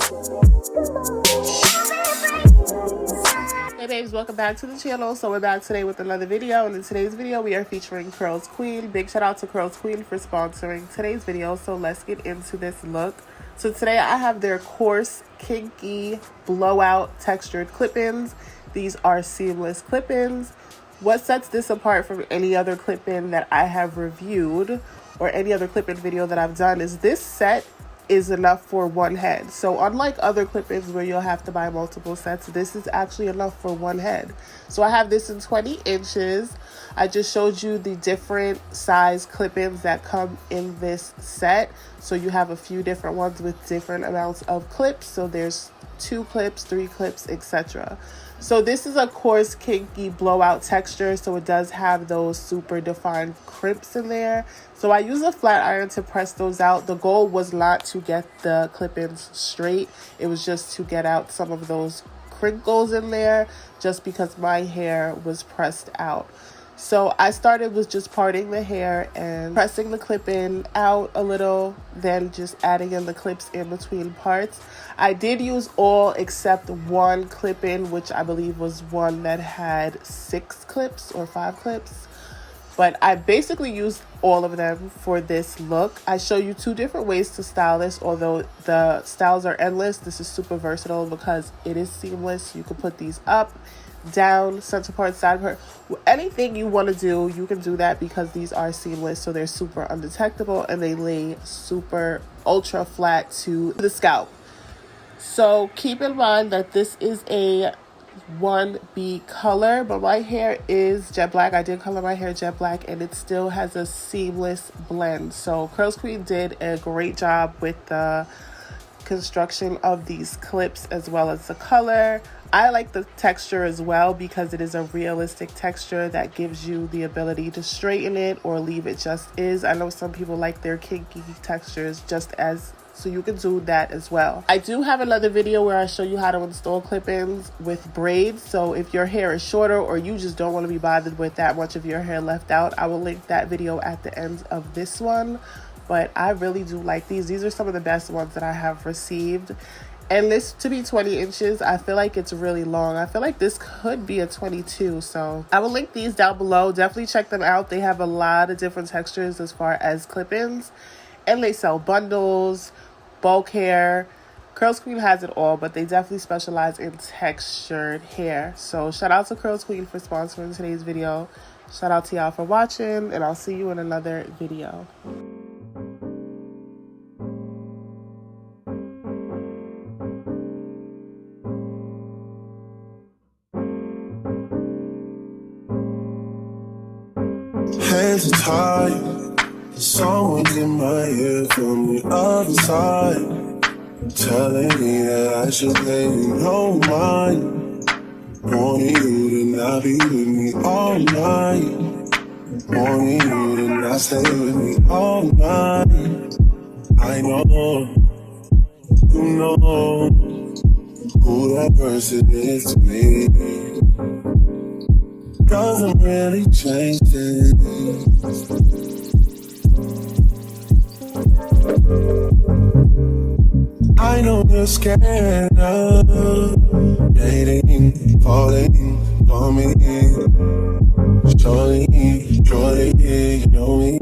Hey babes, welcome back to the channel. So we're back today with another video, and in today's video we are featuring Curlsqueen. Big shout out to Curlsqueen for sponsoring today's video. So let's get into this look. So today I have their Coarse Kinky Blowout textured clip-ins. These are seamless clip-ins. What sets this apart from any other clip-in that I have reviewed or any other clip-in video that I've done is this set is enough for one head. So unlike other clip-ins where you'll have to buy multiple sets, this is actually enough for one head. So I have this in 20 inches. I just showed you the different size clip-ins that come in this set. So you have a few different ones with different amounts of clips. So there's 2 clips, 3 clips, etc. So this is a Coarse Kinky Blowout texture, so it does have those super defined crimps in there. So I use a flat iron to press those out. The goal was not to get the clip-ins straight. It was just to get out some of those crinkles in there just because my hair was pressed out. So I started with just parting the hair and pressing the clip-in out a little, then just adding in the clips in between parts. I did use all except one clip-in, which I believe was one that had 6 clips or 5 clips. But I basically used all of them for this look. I show you 2 different ways to style this. Although the styles are endless, this is super versatile because it is seamless. You can put these up, down, center part, side part, anything you want to do, you can do that because these are seamless. So they're super undetectable and they lay super ultra flat to the scalp. So keep in mind that this is a 1B color, but my hair is jet black. I did color my hair jet black and it still has a seamless blend. So Curlsqueen did a great job with the construction of these clips as well as the color. I like the texture as well because it is a realistic texture that gives you the ability to straighten it or leave it just is. I know some people like their kinky textures just as, so you can do that as well. I do have another video where I show you how to install clip-ins with braids. So if your hair is shorter or you just don't want to be bothered with that much of your hair left out, I will link that video at the end of this one. But I really do like these. These are some of the best ones that I have received. And this to be 20 inches, I feel like it's really long. I feel like this could be a 22. So I will link these down below. Definitely check them out. They have a lot of different textures as far as clip-ins. And they sell bundles, bulk hair. Curlsqueen has it all, but they definitely specialize in textured hair. So shout out to Curlsqueen for sponsoring today's video. Shout out to y'all for watching, and I'll see you in another video. Hands are tied, someone's in my ear from the other side, telling me that I should let you know mine. Wanting you to not be with me all night, wanting you to not stay with me all night. I know, you know who that person is to me. Doesn't really change things. I know you're scared of dating, falling for me. Surely, you know me.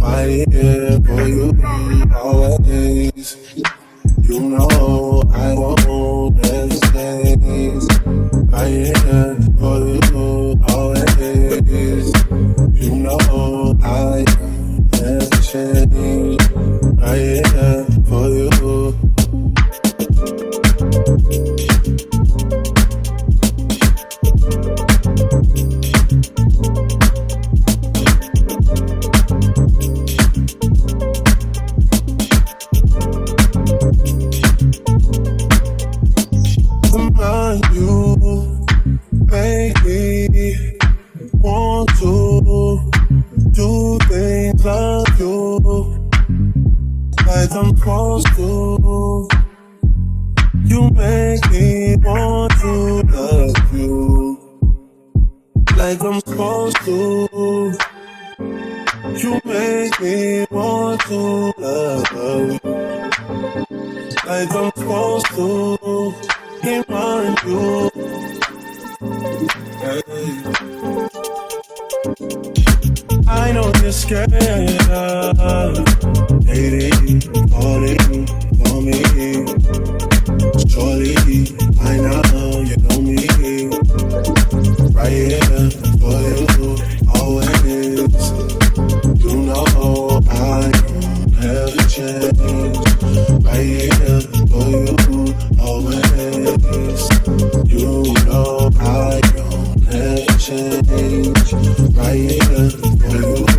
I'm here for you always. You know I won't hesitate. I'm here for you always. You know I never change. I'm here for you. You make me want to do things like you, like I'm supposed to. You make me want to love you, like I'm supposed to. You make me want to love you, like I'm supposed to. Remind you. Hey. I know you're scared. Lady, calling for me. Surely, I know you know me. Right here for you, always. You know I don't ever change. Right here for you, always. You know I don't ever change. Right here for you.